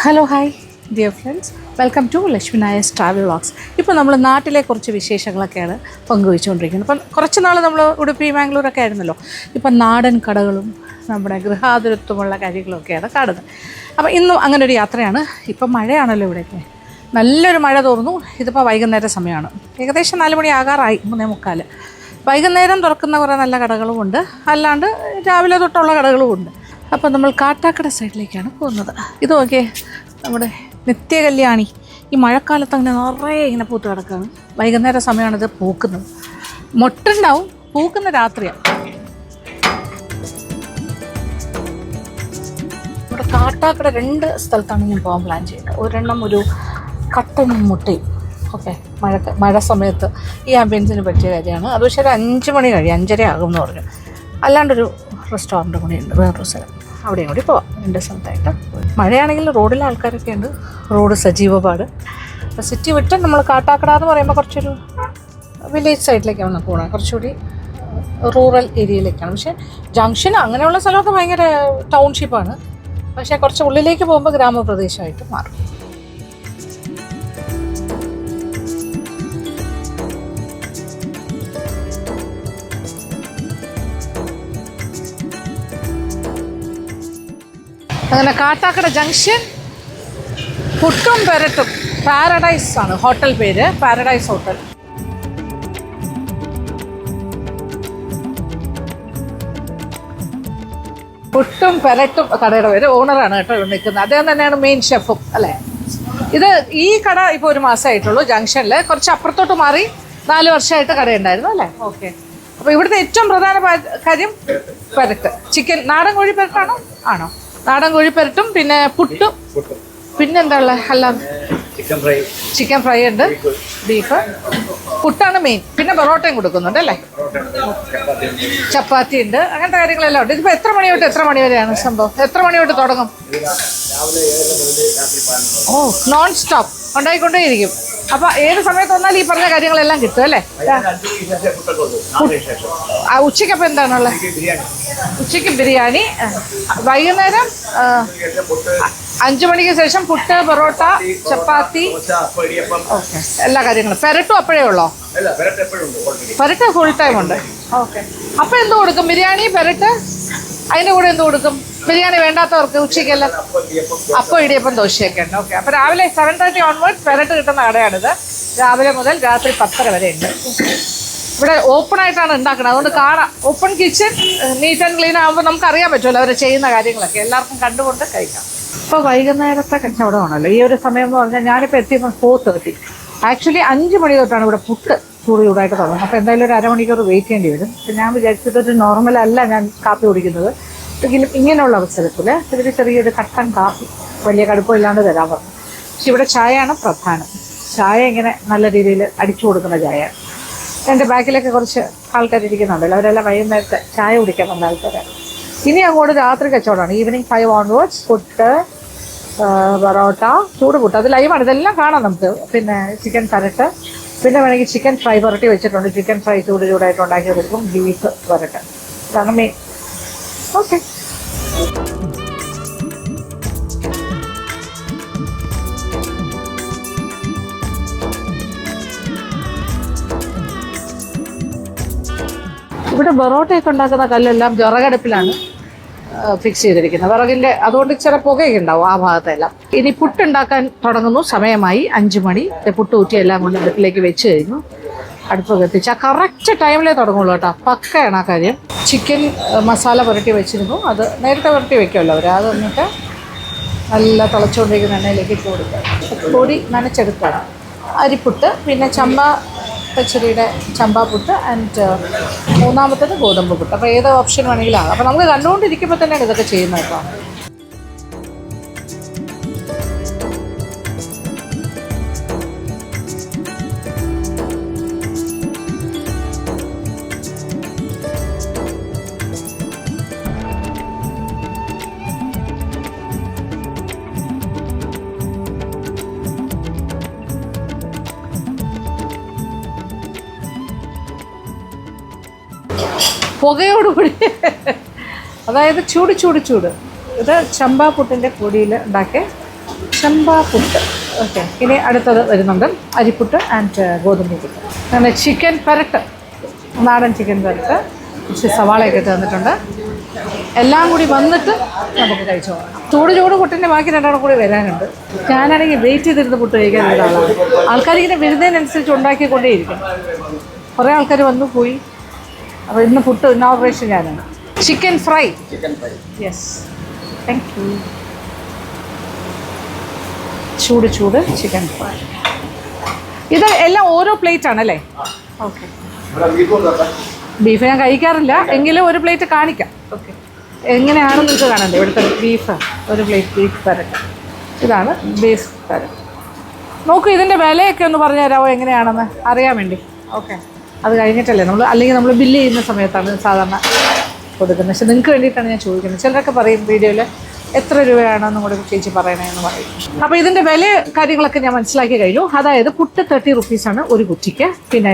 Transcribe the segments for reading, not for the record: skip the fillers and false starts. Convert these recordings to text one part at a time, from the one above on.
Hello hi dear friends, welcome to Lakshmi Nair's travel vlogs. ഇപ്പോൾ നമ്മൾ നാട്ടിലെ കുറച്ച് വിശേഷങ്ങളൊക്കെയാണ് പങ്കുവെച്ചുകൊണ്ടിരിക്കുന്നത്. ഇപ്പം കുറച്ച് നാൾ നമ്മൾ ഉടുപ്പി മാംഗ്ലൂരൊക്കെ ആയിരുന്നല്ലോ. ഇപ്പം നാടൻ കടകളും നമ്മുടെ ഗൃഹാതുരത്വമുള്ള കാര്യങ്ങളൊക്കെയാണ് കാണുന്നത്. അപ്പോൾ ഇന്നും അങ്ങനെ ഒരു യാത്രയാണ്. ഇപ്പം മഴയാണല്ലോ ഇവിടെയൊക്കെ, നല്ലൊരു മഴ തോന്നുന്നു. ഇതിപ്പോൾ വൈകുന്നേര സമയമാണ്, ഏകദേശം 4 മണി ആകാറായി, 3:45. വൈകുന്നേരം തുറക്കുന്ന കുറേ നല്ല കടകളുമുണ്ട്, അല്ലാണ്ട് രാവിലെ തൊട്ടുള്ള കടകളുമുണ്ട്. അപ്പോൾ നമ്മൾ കാട്ടാക്കട സൈഡിലേക്കാണ് പോകുന്നത്. ഇത് നോക്കിയേ, നമ്മുടെ നിത്യകല്യാണി ഈ മഴക്കാലത്ത് അങ്ങനെ നിറയെ ഇങ്ങനെ പൂത്ത് കിടക്കുകയാണ്. വൈകുന്നേര സമയമാണ് ഇത് പൂക്കുന്നത്. മൊട്ടുണ്ടാവും, പൂക്കുന്ന രാത്രിയാണ്. നമ്മുടെ കാട്ടാക്കട 2 സ്ഥലത്താണ് ഞാൻ പോകാൻ പ്ലാൻ ചെയ്യുന്നത്. ഒരെണ്ണം ഒരു കട്ടനും മുട്ടയും ഓക്കെ, മഴ സമയത്ത് ഈ ആംബിയൻസിന് പറ്റിയ കാര്യമാണ്. അത് പക്ഷേ ഒരു 5 മണി കഴിയും, 5:30 ആകും എന്ന് പറഞ്ഞു. അല്ലാണ്ടൊരു റെസ്റ്റോറൻറ്റ് കൂടിയുണ്ട് വേറൊരു സ്ഥലം, അവിടെയും കൂടി പോവാം. 2 സ്ഥലത്തായിട്ട്. മഴയാണെങ്കിൽ റോഡിലെ ആൾക്കാരൊക്കെ ഉണ്ട്, റോഡ് സജീവപാട്. അപ്പോൾ സിറ്റി വിട്ട് നമ്മൾ കാട്ടാക്കട എന്ന് പറയുമ്പോൾ കുറച്ചൊരു വില്ലേജ് സൈഡിലേക്കാണ് പോകുന്നത്, കുറച്ചുകൂടി റൂറൽ ഏരിയയിലേക്കാണ്. പക്ഷേ ജംഗ്ഷൻ അങ്ങനെയുള്ള സ്ഥലമൊക്കെ ഭയങ്കര ടൗൺഷിപ്പാണ്, പക്ഷേ കുറച്ച് ഉള്ളിലേക്ക് പോകുമ്പോൾ ഗ്രാമപ്രദേശമായിട്ട് മാറും. അങ്ങനെ കാട്ടാക്കട ജംഗ്ഷൻ, പുട്ടും പെരട്ടും, പാരഡൈസ് ആണ് ഹോട്ടൽ പേര്, പാരഡൈസ് ഹോട്ടൽ. പുട്ടും പെരട്ടും കടയുടെ പേര്. ഓണറാണ് കേട്ടോ ഇവിടെ നിൽക്കുന്നത്, അദ്ദേഹം തന്നെയാണ് മെയിൻ ഷെഫും അല്ലേ. ഈ കട ഇപ്പോൾ 1 മാസമായിട്ടുള്ളൂ ജംഗ്ഷനിൽ. കുറച്ച് അപ്പുറത്തോട്ട് മാറി 4 വർഷമായിട്ട് കടയുണ്ടായിരുന്നു അല്ലേ. ഓക്കെ, അപ്പോൾ ഇവിടുത്തെ ഏറ്റവും പ്രധാന കാര്യം പെരട്ട്, ചിക്കൻ. നാടൻ കോഴി പെരട്ടാണോ? ആണോ, നാടൻ കോഴി പെരട്ടും, പിന്നെ പുട്ടും, പിന്നെന്താ ഉള്ളത്? അല്ലാതെ ചിക്കൻ ഫ്രൈ ഉണ്ട്, ബീഫ്. പുട്ടാണ് മെയിൻ, പിന്നെ പൊറോട്ടയും കൊടുക്കുന്നുണ്ട് അല്ലേ, ചപ്പാത്തി ഉണ്ട്, അങ്ങനത്തെ കാര്യങ്ങളെല്ലാം ഉണ്ട്. ഇതിപ്പോൾ എത്ര മണി തൊട്ട് എത്ര മണി വരെയാണ് സംഭവം? എത്ര മണി തൊട്ട് തുടങ്ങും? ഓ, നോൺ സ്റ്റോപ്പ് ഉണ്ടായിക്കൊണ്ടേയിരിക്കും. അപ്പോൾ ഏത് സമയത്ത് വന്നാലും ഈ പറഞ്ഞ കാര്യങ്ങളെല്ലാം കിട്ടും അല്ലേ. ഉച്ചയ്ക്കപ്പോൾ എന്താണുള്ളത്? ഉച്ചയ്ക്ക് ബിരിയാണി, വൈകുന്നേരം 5 മണിക്ക് ശേഷം പുട്ട്, പൊറോട്ട, ചപ്പാത്തി, ഓക്കെ, എല്ലാ കാര്യങ്ങളും. പെരട്ടും അപ്പോഴേ ഉള്ളോ? പെരട്ട് ഫുൾ ടൈം ഉണ്ട്. ഓക്കെ, അപ്പോൾ എന്ത് കൊടുക്കും? ബിരിയാണി, പെരട്ട്, അതിൻ്റെ കൂടെ എന്ത് കൊടുക്കും? ബിരിയാണി വേണ്ടാത്തവർക്ക് ഉച്ചയ്ക്കെല്ലാം അപ്പം, ഇടിയപ്പം, ദോശയൊക്കെ ഉണ്ട്. ഓക്കെ, അപ്പോൾ രാവിലെ 7:30 ഓൺവേർഡ്സ് പെരട്ട് കിട്ടുന്ന കടയാണിത്. രാവിലെ മുതൽ രാത്രി 10:30 വരെ ഉണ്ട്. ഇവിടെ ഓപ്പൺ ആയിട്ടാണ് ഉണ്ടാക്കുന്നത്, അതുകൊണ്ട് കാണാം. Open kitchen, neat and clean ആകുമ്പോൾ നമുക്ക് അറിയാൻ പറ്റുമല്ലോ അവർ ചെയ്യുന്ന കാര്യങ്ങളൊക്കെ, എല്ലാവർക്കും കണ്ടുകൊണ്ട് കഴിക്കാം. ഇപ്പോൾ വൈകുന്നേരത്തെ കച്ചവടമാണല്ലോ ഈ ഒരു സമയം എന്ന് പറഞ്ഞാൽ. ഞാനിപ്പോൾ എത്തിയപ്പോൾ 4:30. ആക്ച്വലി 5 മണി തൊട്ടാണ് ഇവിടെ പുട്ട് ചൂടായിട്ട് തുടങ്ങുന്നത്. അപ്പോൾ എന്തായാലും ഒരു അരമണിക്കൂർ വെയിറ്റ് ചെയ്യേണ്ടി വരും. ഞാൻ വിചാരിച്ചിട്ടൊരു നോർമലല്ല ഞാൻ കാപ്പി കുടിക്കുന്നത്. എങ്കിലും ഇങ്ങനെയുള്ള അവസരത്തിൽ ഇവർ ചെറിയൊരു കട്ടൻ കാപ്പി വലിയ കടുപ്പമില്ലാണ്ട് തരാൻ പറഞ്ഞു. പക്ഷെ ഇവിടെ ചായയാണ് പ്രധാനം. ചായ ഇങ്ങനെ നല്ല രീതിയിൽ അടിച്ചു കൊടുക്കുന്ന ചായയാണ്. എൻ്റെ ബാക്കിലൊക്കെ കുറച്ച് ആൾക്കാരിരിക്കുന്നുണ്ടല്ലോ, അവരെല്ലാം വൈകുന്നേരത്തെ ചായ കുടിക്കാൻ വന്ന ആൾക്കാരാണ്. ഇനി അങ്ങോട്ട് രാത്രി കച്ചവടമാണ്. ഈവനിങ് 5 ഓൺവേർഡ്സ് പുട്ട്, പൊറോട്ട, ചൂട് അത് ലൈവാണ്, ഇതെല്ലാം കാണാം നമുക്ക്. പിന്നെ ചിക്കൻ പെരട്ട്, പിന്നെ വേണമെങ്കിൽ ചിക്കൻ ഫ്രൈ പുരട്ടി വെച്ചിട്ടുണ്ട്. ചിക്കൻ ഫ്രൈ ചൂടായിട്ട് ഉണ്ടാക്കി കൊടുക്കും. ബീഫ് പുരട്ട്, ഇതാണ് മെയിൻ. ഓക്കെ, ഇവിടെ പൊറോട്ടയൊക്കെ ഉണ്ടാക്കുന്ന കല്ലെല്ലാം വിറകടുപ്പിലാണ് ഫിക്സ് ചെയ്തിരിക്കുന്നത്, വിറകിൻ്റെ. അതുകൊണ്ട് ചില പുകയൊക്കെ ഉണ്ടാവും ആ ഭാഗത്തെല്ലാം. ഇനി പുട്ടുണ്ടാക്കാൻ തുടങ്ങുന്നു, സമയമായി 5 മണി. പുട്ട് ഊറ്റി എല്ലാം കൊണ്ട് അടുപ്പിലേക്ക് വെച്ച് കഴിഞ്ഞു. അടുപ്പ് കത്തിച്ച് ആ കറക്റ്റ് ടൈമിലേ തുടങ്ങുള്ളൂ കേട്ടോ, പക്കയാണ് ആ കാര്യം. ചിക്കൻ മസാല പുരട്ടി വെച്ചിരുന്നു, അത് നേരത്തെ പുരട്ടി വെക്കുമല്ലോ അവർ. അത് വന്നിട്ട് നല്ല തിളച്ചുകൊണ്ടിരിക്കുന്ന എണ്ണയിലേക്ക് ഇട്ട് കൊടുക്കുക. പൊടി നനച്ചെടുക്കണം. അരിപ്പുട്ട്, പിന്നെ ചമ്പ പച്ചരിയുടെ ചമ്പാപ്പുട്ട്, ആൻഡ് 3ാമത്തേത് ഗോതമ്പ് പുട്ട്. അപ്പോൾ ഏത് ഓപ്ഷൻ വേണമെങ്കിലും ആകാം. അപ്പോൾ നമുക്ക് കണ്ടുകൊണ്ടിരിക്കുമ്പോൾ തന്നെയാണ് ഇതൊക്കെ ചെയ്യുന്നത് കേട്ടോ. പുകയോടുകൂടി, അതായത് ചൂട്. ഇത് ചമ്പാ പുട്ടിൻ്റെ പൊടിയിൽ ഉണ്ടാക്കിയ ചമ്പാ പുട്ട്. ഓക്കെ, ഇനി അടുത്തത് വരുന്നുണ്ട് അരിപ്പുട്ട് ആൻഡ് ഗോതമ്പ് പുട്ട്. അങ്ങനെ ചിക്കൻ പെരട്ട്, നാടൻ ചിക്കൻ പെരട്ട്, ഇച്ചിരി സവാളയൊക്കെ ഇട്ട് തന്നിട്ടുണ്ട്. എല്ലാം കൂടി വന്നിട്ട് നമുക്ക് കഴിച്ചു പോകാം. ചൂട് പുട്ടിൻ്റെ ബാക്കി രണ്ടാളും കൂടി വരാനുണ്ട്. ഞാനാണെങ്കിൽ വെയിറ്റ് ചെയ്തിരുന്ന പുട്ട് കഴിക്കാൻ ഒരാളാണ്. ആൾക്കാരിങ്ങനെ വരുന്നതിനനുസരിച്ച് ഉണ്ടാക്കിക്കൊണ്ടേയിരിക്കും. കുറേ ആൾക്കാർ വന്നു പോയി. അപ്പോൾ ഇന്ന് പുട്ട് ഇന്നോഗ്രേഷൻ ഞാനാണ്. Chicken fry. Yes, thank you. ചൂട് ചിക്കൻ ഫ്രൈ. ഇത് എല്ലാം ഓരോ പ്ലേറ്റ് ആണല്ലേ? ഓക്കെ. ബീഫ് ഞാൻ കഴിക്കാറില്ല, എങ്കിലും ഒരു പ്ലേറ്റ് കാണിക്കാം. ഓക്കെ, എങ്ങനെയാണെന്ന് നിങ്ങൾക്ക് കാണണ്ടേ? ഇവിടുത്തെ ബീഫ്, ഒരു പ്ലേറ്റ് ബീഫ് പെരട്ട്. ഇതാണ് ബീഫ് പെരട്ട്. നോക്കൂ, ഇതിൻ്റെ വിലയൊക്കെ ഒന്ന് പറഞ്ഞു തരാമോ എങ്ങനെയാണെന്ന് അറിയാൻ വേണ്ടി? ഓക്കെ, അത് കഴിഞ്ഞിട്ടല്ലേ അല്ലെങ്കിൽ നമ്മൾ ബില്ല് ചെയ്യുന്ന സമയത്താണ് സാധാരണ കൊടുക്കുന്നത്. പക്ഷെ നിങ്ങൾക്ക് വേണ്ടിയിട്ടാണ് ഞാൻ ചോദിക്കുന്നത്. ചിലരൊക്കെ പറയും വീഡിയോയിൽ എത്ര രൂപയാണെന്നും കൂടെ ചേച്ചി പറയണമെന്ന് പറയും. അപ്പോൾ ഇതിൻ്റെ വില കാര്യങ്ങളൊക്കെ ഞാൻ മനസ്സിലാക്കി കഴിഞ്ഞു. അതായത് പുട്ട് 30 റുപ്പീസാണ് ഒരു കുറ്റിക്ക്. പിന്നെ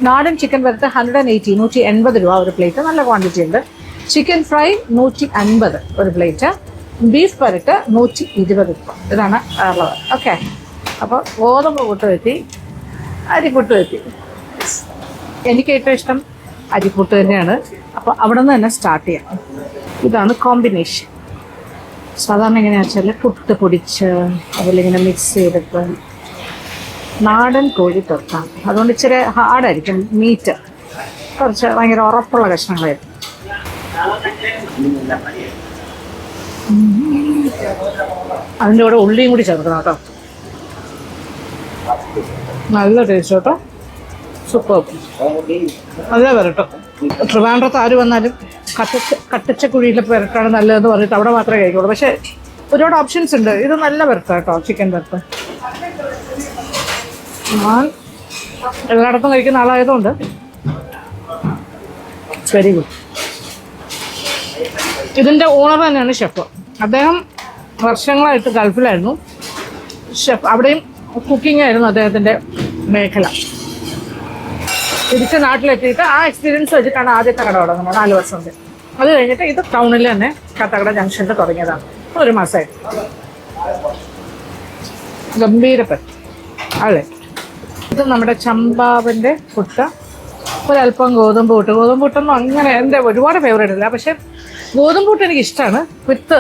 നാടൻ ചിക്കൻ പെരട്ട് 180, 180 രൂപ ഒരു പ്ലേറ്റ്, നല്ല ക്വാണ്ടിറ്റി ഉണ്ട്. ചിക്കൻ ഫ്രൈ 150 ഒരു പ്ലേറ്റ്. ബീഫ് പെരട്ട് 120 രൂപ. ഇതാണ് ഉള്ളത്. ഓക്കെ, അപ്പോൾ ഗോതമ്പ് പുട്ട് വെത്തി, അരിപ്പുട്ട് വെത്തി. എനിക്ക് ഏറ്റവും ഇഷ്ടം അരിപ്പുട്ട് തന്നെയാണ്. അപ്പോൾ അവിടെ നിന്ന് തന്നെ സ്റ്റാർട്ട് ചെയ്യാം. ഇതാണ് കോമ്പിനേഷൻ. സാധാരണ എങ്ങനെയാണെന്ന് വെച്ചാൽ പുട്ട് പൊടിച്ച് അതിലിങ്ങനെ മിക്സ് ചെയ്തിട്ട് നാടൻ കോഴി തുറക്കാം. അതുകൊണ്ട് ഇച്ചിരി ഹാർഡായിരിക്കും മീറ്റ്, കുറച്ച് ഭയങ്കര ഉറപ്പുള്ള കഷ്ണങ്ങളായിരിക്കും. അതിൻ്റെ കൂടെ ഉള്ളിയും കൂടി ചേർക്കണം കേട്ടോ. നല്ല ടേസ്റ്റ് കേട്ടോ, സൂപ്പർ. നല്ല പെരട്ടോ. ട്രിവാൻഡ്രത്ത് ആര് വന്നാലും കട്ടച്ച കുഴിയിലെ പെരട്ടാണ് നല്ലതെന്ന് പറഞ്ഞിട്ട് അവിടെ മാത്രമേ കഴിക്കുള്ളൂ. പക്ഷേ ഒരുപാട് ഓപ്ഷൻസ് ഉണ്ട്. ഇത് നല്ല പെരട്ട കേട്ടോ, ചിക്കൻ പെരട്ട്. ഞാൻ എല്ലായിടത്തും കഴിക്കുന്ന ആളായതുകൊണ്ട് വെരി ഗുഡ്. ഇതിൻ്റെ ഓണർ തന്നെയാണ് ഷെഫ്. അദ്ദേഹം വർഷങ്ങളായിട്ട് ഗൾഫിലായിരുന്നു ഷെഫ്. അവിടെയും കുക്കിംഗ് ആയിരുന്നു അദ്ദേഹത്തിൻ്റെ മേഖല. തിരിച്ച് നാട്ടിലെത്തിയിട്ട് ആ എക്സ്പീരിയൻസ് വെച്ചിട്ടാണ് ആദ്യത്തെ കട തുടങ്ങുന്നത് 4 വർഷം മുമ്പ്. അത് കഴിഞ്ഞിട്ട് ഇത് ടൗണിൽ തന്നെ കാട്ടാക്കട ജംഗ്ഷനിൽ തുടങ്ങിയതാണ്. 1 മാസമായിട്ട്. ഗംഭീരപ്പൻ അല്ലേ? ഇത് നമ്മുടെ ചമ്പാവിൻ്റെ പുട്ട്, ഒരല്പം ഗോതമ്പ് പുട്ട്. ഗോതമ്പ് പുട്ടൊന്നും അങ്ങനെ എൻ്റെ ഒരുപാട് ഫേവറേറ്റ് ഇല്ല, പക്ഷേ ഗോതമ്പ് പുട്ട് എനിക്ക് ഇഷ്ടമാണ്, വിത്ത്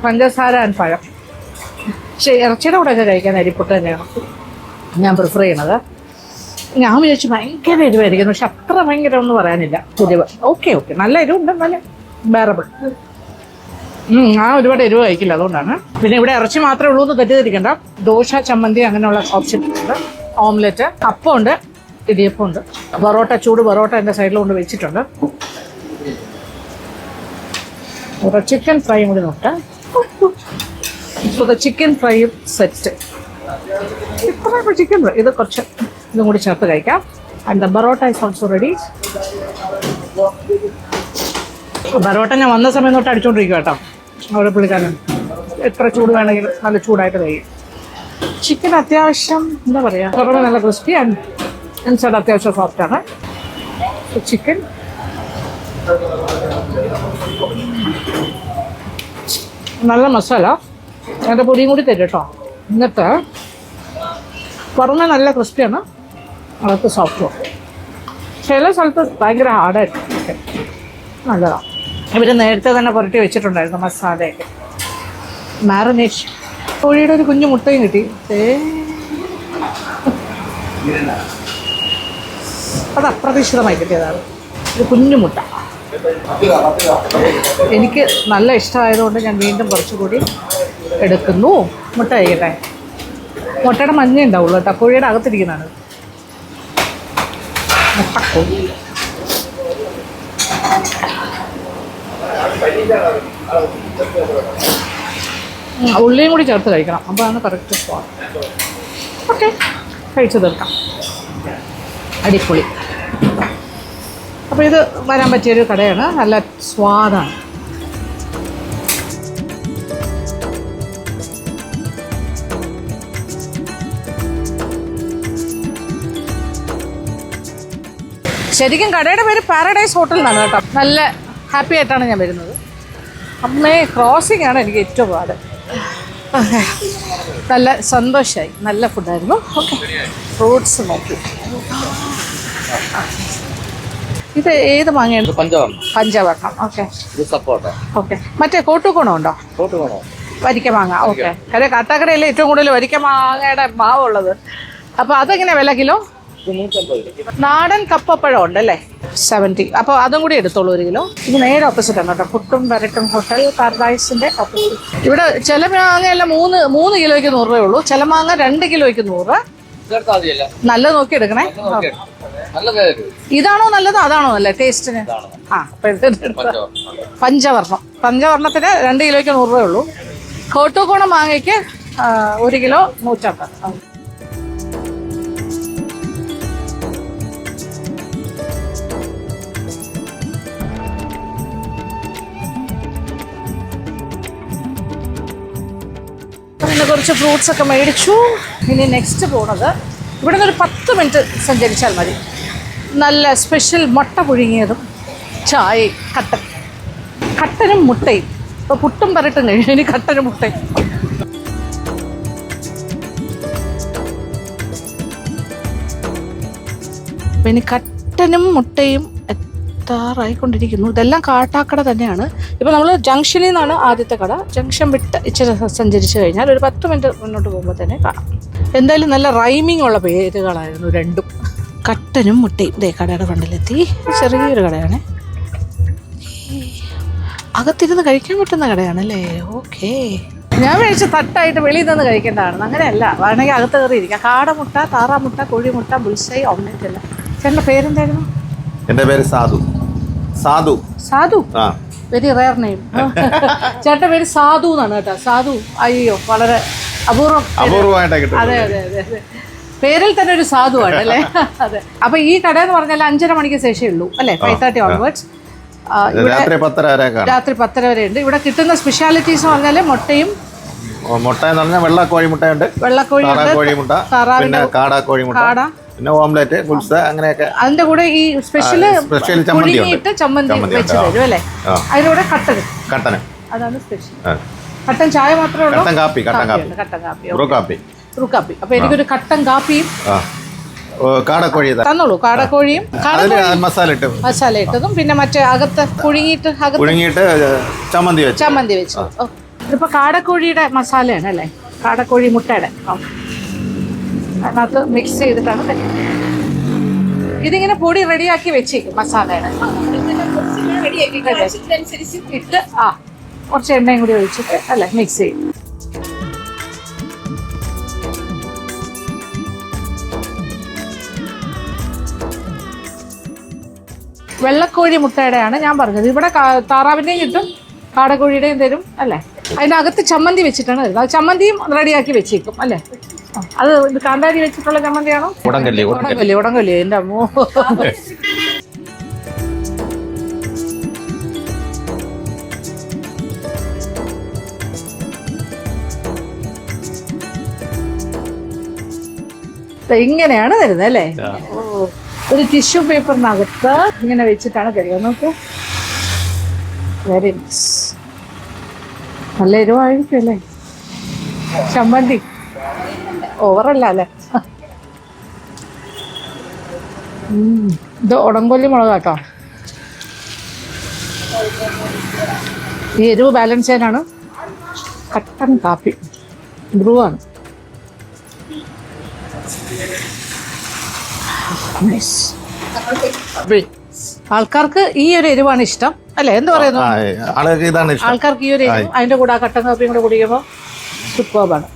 പഞ്ചസാര ആൻഡ് പഴം. പക്ഷേ ഇറച്ചിയുടെ കൂടെയൊക്കെ കഴിക്കാൻ അരിപ്പുട്ട് തന്നെയാണ് ഞാൻ പ്രിഫർ ചെയ്യണത്. ഞാൻ വിചാരിച്ചു ഭയങ്കര എരിവായിരിക്കുന്നു, പക്ഷെ അത്ര ഭയങ്കര ഒന്നും പറയാനില്ല. എരിവ് ഓക്കെ, നല്ല എരിവുണ്ട്, നല്ല ബെയറബിൾ. ഞാൻ ഒരുപാട് എരിവ് കഴിക്കില്ല, അതുകൊണ്ടാണ്. പിന്നെ ഇവിടെ ഇറച്ചി മാത്രമേ ഉള്ളൂ എന്ന് തെറ്റിദ്ധരിക്കണ്ട. ദോശ, ചമ്മന്തി അങ്ങനെയുള്ള ഓപ്ഷൻ ഉണ്ട്. ഓംലെറ്റ്, അപ്പമുണ്ട്, ഇടിയപ്പമുണ്ട്, പൊറോട്ട, ചൂട് പൊറോട്ട എൻ്റെ സൈഡിൽ കൊണ്ട് വെച്ചിട്ടുണ്ട്. ചിക്കൻ ഫ്രൈയും കൂടി നോക്കാം. ചിക്കൻ ഫ്രൈയും സെറ്റ്. ഇത്ര ചിക്കൻ ഫ്രൈ, ഇത് കുറച്ച് ഇതും കൂടി ചേർത്ത് കഴിക്കാം. And the parotta is also ready. Parotta ഞാൻ വന്ന സമയം തൊട്ട് അടിച്ചുകൊണ്ടിരിക്കുക കേട്ടോ. അവിടെ പുള്ളിക്കാരൻ എത്ര ചൂട് വേണമെങ്കിലും നല്ല ചൂടായിട്ട് കഴിയും. ചിക്കൻ അത്യാവശ്യം എന്താ പറയുക, പുറമെ നല്ല ക്രിസ്പി ആൻഡ് ഇൻസൈഡ് അത്യാവശ്യം സോഫ്റ്റാണ്. ചിക്കൻ നല്ല മസാല, അതിൻ്റെ പൊടിയും കൂടി തരും കേട്ടോ. എന്നിട്ട് പുറമെ നല്ല ക്രിസ്പിയാണ്, അകത്ത് സോഫ്റ്റും. ചില സ്ഥലത്ത് ഭയങ്കര ഹാർഡായിരിക്കും. നല്ലതാണ്. ഇവർ നേരത്തെ തന്നെ പുരട്ടി വെച്ചിട്ടുണ്ടായിരുന്നു മസാലയൊക്കെ. മാറിനേഷൻ. കോഴിയുടെ ഒരു കുഞ്ഞു മുട്ടയും കിട്ടി. അത് അപ്രതീക്ഷിതമായി കിട്ടിയതാണ്, ഒരു കുഞ്ഞു മുട്ട. എനിക്ക് നല്ല ഇഷ്ടമായതുകൊണ്ട് ഞാൻ വീണ്ടും കുറച്ചുകൂടി എടുക്കുന്നു. മുട്ട കഴിക്കട്ടെ. മുട്ടയുടെ മഞ്ഞ ഉണ്ടാവുള്ളൂ കേട്ടോ, കോഴിയുടെ അകത്തിരിക്കുന്നതാണ് മുട്ടക്കോഴി. ഉള്ളിയും കൂടി ചേർത്ത് കഴിക്കണം, അപ്പോൾ ആണ് കറക്റ്റ് സ്വാദ്. ഓക്കെ, കഴിച്ചു തീർക്കാം. അടിപൊളി. അപ്പോൾ ഇത് വരാൻ പറ്റിയൊരു കടയാണ്, നല്ല സ്വാദാണ്. ശരിക്കും കടയുടെ പേര് പാരഡൈസ് ഹോട്ടൽ എന്നാണ് കേട്ടോ. നല്ല ഹാപ്പി ആയിട്ടാണ് ഞാൻ വരുന്നത്. അമ്മേ, ക്രോസിംഗ് ആണ് എനിക്ക് ഏറ്റവും പാട്. ഓക്കെ, നല്ല സന്തോഷമായി. നല്ല ഫുഡായിരുന്നു. ഓക്കെ, ഫ്രൂട്ട്സ് നോക്കി. ഇത് ഏത് മാങ്ങയാണ്? പഞ്ചവർണ്ണം. Okay okay. മറ്റേ കോട്ടുകോണം ഉണ്ടോ? വരിക്ക മാങ്ങ. ഓക്കെ. അതെ, കാട്ടാക്കടയല്ലേ ഏറ്റവും കൂടുതൽ വരിക്ക മാങ്ങയുടെ മാവുള്ളത്. അപ്പോൾ അതെങ്ങനെ വില കിലോ? നാടൻ കപ്പപ്പഴം ഉണ്ടല്ലേ, 70. അപ്പോൾ അതും കൂടി എടുത്തോളൂ 1 കിലോ. ഇത് നേരെ ഓപ്പോസിറ്റ് ആണ് കേട്ടോ, പുട്ടും വരട്ടും ഹോട്ടൽ പാരഡൈസിന്റെ ഓപ്പോസിറ്റ്. ഇവിടെ ചില മാങ്ങയെല്ലാം 3 കിലോയ്ക്ക് 100 രൂപയേ ഉള്ളൂ, ചില മാങ്ങ 2 കിലോയ്ക്ക് 100. നല്ല നോക്കി എടുക്കണേ. ഇതാണോ നല്ലത് അതാണോ നല്ല ടേസ്റ്റിന്? ആ, പഞ്ചവർണ്ണത്തിന് 2 കിലോയ്ക്ക് 100 രൂപയേ ഉള്ളൂ. കോട്ടുകോണം മാങ്ങയ്ക്ക് 1 കിലോ 150. പിന്നെ കുറച്ച് ഫ്രൂട്ട്സ് ഒക്കെ മേടിച്ചു. ഇനി നെക്സ്റ്റ് പോണത് ഇവിടെ നിന്ന് ഒരു 10 മിനിറ്റ് സഞ്ചരിച്ചാൽ മതി. നല്ല സ്പെഷ്യൽ മുട്ട പുഴുങ്ങിയതും ചായയും കട്ടനും മുട്ടയും. ഇപ്പോൾ പുട്ടും പരട്ടും കഴിഞ്ഞു, ഇനി കട്ടനും മുട്ടയും. പിന്നെ കട്ടനും മുട്ടയും എത്താറായിക്കൊണ്ടിരിക്കുന്നു. ഇതെല്ലാം കാട്ടാക്കട തന്നെയാണ്. ഇപ്പോൾ നമ്മൾ ജംഗ്ഷനിൽ നിന്നാണ് ആദ്യത്തെ കട. ജംഗ്ഷൻ വിട്ട് ഇച്ചിരി സഞ്ചരിച്ച് കഴിഞ്ഞാൽ ഒരു 10 മിനിറ്റ് മുന്നോട്ട് പോകുമ്പോൾ തന്നെ കാണാം. എന്തായാലും നല്ല റൈമിംഗ് ഉള്ള പേരുകളായിരുന്നു രണ്ടും. കട്ടനും മുട്ടയും. ഇതേ കടയുടെ ഫ്രണ്ടിലെത്തി. ചെറിയൊരു കടയാണ്, അകത്തിരുന്ന് കഴിക്കാൻ പറ്റുന്ന കടയാണല്ലേ. ഓക്കെ, ഞാൻ മേടിച്ച തട്ടായിട്ട് വെളിയിൽ നിന്ന് കഴിക്കേണ്ടതാണ്. അങ്ങനെയല്ല, വേണമെങ്കിൽ അകത്ത് കയറിയിരിക്കാം. കാടമുട്ട, താറാമുട്ട, കോഴിമുട്ട, ബുൾസൈ, ഓംലെറ്റ് എല്ലാം. ചേട്ടൻ്റെ പേരെന്തായിരുന്നു? എൻ്റെ പേര് സാധു. Very rare name. ചേട്ടൻ്റെ പേര് സാധു എന്നാണ് കേട്ടോ. സാധു, അയ്യോ, വളരെ അപൂർവമായിട്ടാണ് കിട്ടുന്നത്. അതെ അതെ അതെ അതെ, പേരിൽ തന്നെ ഒരു സാധുവാണ് അല്ലേ. അതെ. അപ്പൊ ഈ കട എന്ന് പറഞ്ഞാൽ 5:30 മണിക്ക് ശേഷമേ ഉള്ളൂ അല്ലേ, 5:30 ഓൺവേർഡ്സ്. രാത്രി 10:30 വരെ ഉണ്ട്. ഇവിടെ കിട്ടുന്ന സ്പെഷ്യാലിറ്റീസ് എന്ന് പറഞ്ഞാൽ മുട്ട എന്ന് പറഞ്ഞാൽ വെള്ളക്കോഴിമുട്ടയുണ്ട്, കോഴിമുട്ട, പിന്നെ കാട, പിന്നെ ഓംലെറ്റ്, ബുൾസ, അങ്ങനെയൊക്കെ. അതിന്റെ കൂടെ ഈ സ്പെഷ്യൽ ചമ്മന്തി വെച്ച് തരും അല്ലേ. അതിന്റെ കൂടെ കട്ടനും, അതാണ് സ്പെഷ്യൽ. കട്ടൻ ചായ മാത്രമേ ഉള്ളൂ. ബ്രൂ കാപ്പി. അപ്പൊ എനിക്കൊരു കട്ടൻ കാപ്പിയും കാടക്കോഴി തന്നോളൂ. കാടക്കോഴിയും മസാല ഇട്ടതും പിന്നെ മറ്റേ അകത്ത് പുഴുങ്ങിയിട്ട് ചമ്മന്തി വെച്ചു. ഇതിപ്പോ കാടക്കോഴിയുടെ മസാലയാണ് അല്ലേ, കാടക്കോഴി മുട്ടയുടെ. അതിനകത്ത് മിക്സ് ചെയ്തിട്ടാണ് ഇതിങ്ങനെ പൊടി റെഡിയാക്കി വെച്ചേക്കും. മസാലയുടെ ഇട്ട് കുറച്ച് എണ്ണയും കൂടി ഒഴിച്ചിട്ട് അല്ലേ മിക്സ് ചെയ്യും. വെള്ളക്കോഴി മുട്ടയുടെയാണ് ഞാൻ പറഞ്ഞത്. ഇവിടെ താറാവിൻ്റെയും കിട്ടും, കാടക്കോഴിയുടെയും തരും അല്ലേ. അതിനകത്ത് ചമ്മന്തി വെച്ചിട്ടാണ് തരുന്നത്. അത് ചമ്മന്തിയും റെഡിയാക്കി വെച്ചേക്കും അല്ലേ. അത് ഇത് കാന്താരി വെച്ചിട്ടുള്ള ചമ്മന്തിയാണോ? ഉടങ്കല്ലി. എൻ്റെ അമ്മോ. ഇങ്ങനെയാണ് തരുന്നത് അല്ലേ. ഓ, ഒരു ടിഷ്യൂ പേപ്പറിനകത്ത് ഇങ്ങനെ വെച്ചിട്ടാണ് തരിക. നോക്കൂ, വെരി നൈസ്. നല്ല എരിവായിരിക്കും അല്ലേ ചമ്മന്തി. ഓവറല്ല അല്ലേ. ഇത് ഉടങ്കൊല്ലി മുളക് കേട്ടോ. ഈ എരിവ് ബാലൻസ് ചെയ്യാനാണ്. കട്ടൻ കാപ്പി ബ്രൂ ആണ്. ആൾക്കാർക്ക് ഈ ഒരു എരിവാണ് ഇഷ്ടം അല്ലേ, എന്ത് പറയുന്നു? ആൾക്കാർക്ക് ഈ ഒരു എരിവ്, അതിന്റെ കൂടെ ആ കട്ടൻ കാപ്പിയും കൂടെ കുടിക്കുമ്പോൾ സൂപ്പർബാണ്.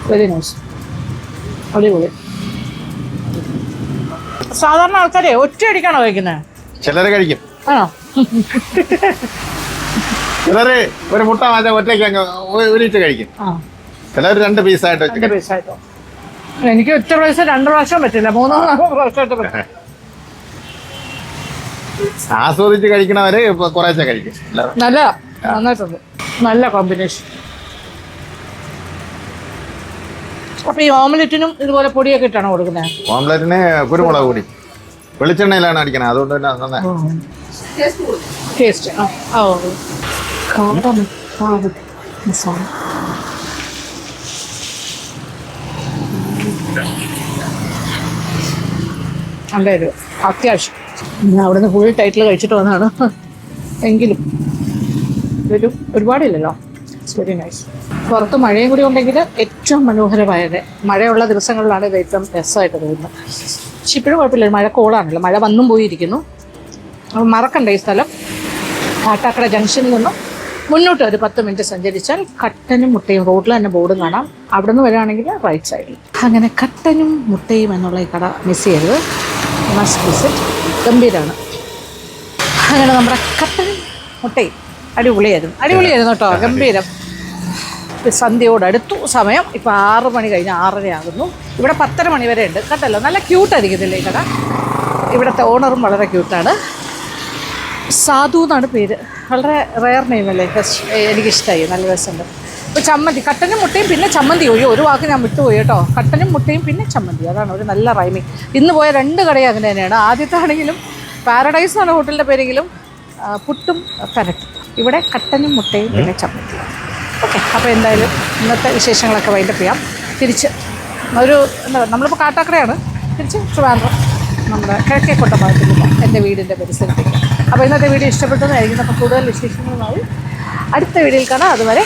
വെരി നൈസ്, അടിപൊളി. സാധാരണ ആൾക്കാരെ ഒറ്റയടിക്കാണോ കഴിക്കുന്നത്? ചിലര് കഴിക്കും. ആണോ? ചിലര് ഒരു മുട്ട ഒറ്റയ്ക്ക് ഒരിച്ച് കഴിക്കും. ചിലർ 2 പീസായിട്ടോ. എനിക്ക് ഒറ്റ പ്രാവശ്യം 2 പ്രാവശ്യം പറ്റില്ല, 3-4 പ്രാവശ്യമായിട്ട് പറ്റില്ല. ആസ്വദിച്ച് കഴിക്കണവര് കുറേശ്ശെ കഴിക്കും. നന്നായിട്ടുണ്ട്, നല്ല കോമ്പിനേഷൻ. അപ്പൊ ഈ ഓംലെറ്റിനും ഇതുപോലെ പൊടിയൊക്കെ ഇട്ടാണ് കൊടുക്കുന്നത്? ഓംലെറ്റിന് കുരുമുളക് പൊടി വെളിച്ചെണ്ണയിലാണ് അടിക്കണത്, അതുകൊണ്ട് തന്നെ ടേസ്റ്റ്. നല്ല ഒരു അത്യാവശ്യം. ഞാൻ അവിടുന്ന് ഫുൾ ടൈറ്റിൽ കഴിച്ചിട്ട് വന്നതാണ്. എങ്കിലും ഇതൊരു ഒരുപാടില്ലല്ലോ. It's very nice. പുറത്ത് മഴയും കൂടി ഉണ്ടെങ്കിൽ ഏറ്റവും മനോഹരമായത്. മഴയുള്ള ദിവസങ്ങളിലാണ് ഇത് ഏറ്റവും രസമായിട്ട് തോന്നുന്നത്. പക്ഷെ ഇപ്പോഴും കുഴപ്പമില്ല, മഴ കോളാണല്ലോ, മഴ വന്നും പോയിരിക്കുന്നു. അപ്പം മറക്കണ്ട ഈ സ്ഥലം. കാട്ടാക്കട ജംഗ്ഷനിൽ നിന്നും മുന്നോട്ട് ഒരു 10 മിനിറ്റ് സഞ്ചരിച്ചാൽ കട്ടനും മുട്ടയും, റോഡിൽ തന്നെ ബോർഡും കാണാം. അവിടെ നിന്ന് വരികയാണെങ്കിൽ റൈറ്റ് സൈഡിൽ. അങ്ങനെ കട്ടനും മുട്ടയും എന്നുള്ള ഈ കട മിസ് ചെയ്യരുത്, മസ്റ്റ് വിസിറ്റ്. ഗംഭീരമാണ്. അങ്ങനെ നമ്മുടെ കട്ടനും മുട്ടയും അടിപൊളിയായിരുന്നു കേട്ടോ, ഗംഭീരം. സന്ധ്യയോടടുത്തു സമയം. ഇപ്പോൾ 6 മണി കഴിഞ്ഞ് 6:30 ആകുന്നു. ഇവിടെ 10:30 മണി വരെ ഉണ്ട്. കണ്ടല്ലോ, നല്ല ക്യൂട്ടായിരിക്കത്തില്ലേ ഈ കട. ഇവിടുത്തെ ഓണറും വളരെ ക്യൂട്ടാണ്. സാധു എന്നാണ് പേര്. വളരെ റെയർ നെയിമല്ലേ, എനിക്കിഷ്ടമായി, നല്ല രസമുണ്ട്. ഇപ്പോൾ ചമ്മന്തി, കട്ടനും മുട്ടയും പിന്നെ ചമ്മന്തി. ഒരു വാക്ക് ഞാൻ വിട്ടുപോയി കേട്ടോ. കട്ടനും മുട്ടയും പിന്നെ ചമ്മന്തി, അതാണ് ഒരു നല്ല റൈമിങ്. ഇന്ന് പോയ 2 കടയും അങ്ങനെ തന്നെയാണ്. ആദ്യത്തെ ആണെങ്കിലും പാരഡൈസ് എന്നാണ് ഹോട്ടലിൻ്റെ പേരെങ്കിലും പുട്ടും പെരട്ടും. ഇവിടെ കട്ടനും മുട്ടയും പിന്നെ ചമ്മന്തി. ഓക്കെ, അപ്പോൾ എന്തായാലും ഇന്നത്തെ വിശേഷങ്ങളൊക്കെ വൈൻഡപ്പ് ചെയ്യാം. തിരിച്ച് എന്താ നമ്മളിപ്പോൾ കാട്ടാക്കടയാണ്, തിരിച്ച് ട്രിവാൻഡ്രം നമ്മുടെ കിഴക്കേക്കോട്ട ഭാഗത്തില്ല എൻ്റെ വീടിൻ്റെ പരിസരത്തേക്ക്. അപ്പോൾ ഇന്നത്തെ വീഡിയോ ഇഷ്ടപ്പെട്ടതായിരിക്കും. അപ്പോൾ കൂടുതൽ വിശേഷങ്ങളുമായി അടുത്ത വീഡിയോയിൽ കാണാം. അതുവരെ